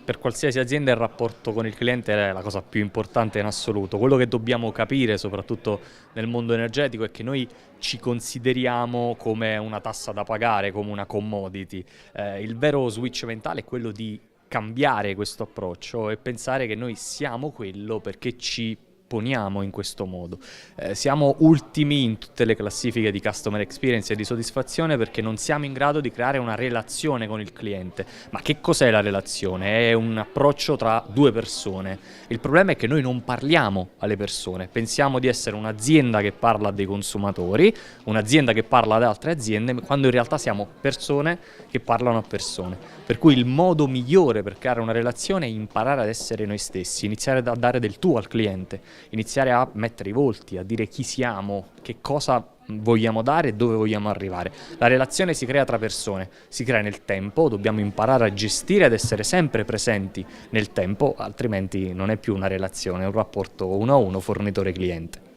per qualsiasi azienda il rapporto con il cliente è la cosa più importante in assoluto. Quello che dobbiamo capire, soprattutto nel mondo energetico, è che noi ci consideriamo come una tassa da pagare, come una commodity. Il vero switch mentale è quello di cambiare questo approccio e pensare che noi siamo quello perché ci poniamo in questo modo. Siamo ultimi in tutte le classifiche di customer experience e di soddisfazione perché non siamo in grado di creare una relazione con il cliente. Ma che cos'è la relazione? È un approccio tra due persone. Il problema è che noi non parliamo alle persone, pensiamo di essere un'azienda che parla dei consumatori, un'azienda che parla ad altre aziende, quando in realtà siamo persone che parlano a persone. Per cui il modo migliore per creare una relazione è imparare ad essere noi stessi, iniziare a dare del tu al cliente, iniziare a mettere i volti, a dire chi siamo, che cosa vogliamo dare e dove vogliamo arrivare. La relazione si crea tra persone, si crea nel tempo, dobbiamo imparare a gestire ed essere sempre presenti nel tempo, altrimenti non è più una relazione, è un rapporto uno a uno fornitore-cliente.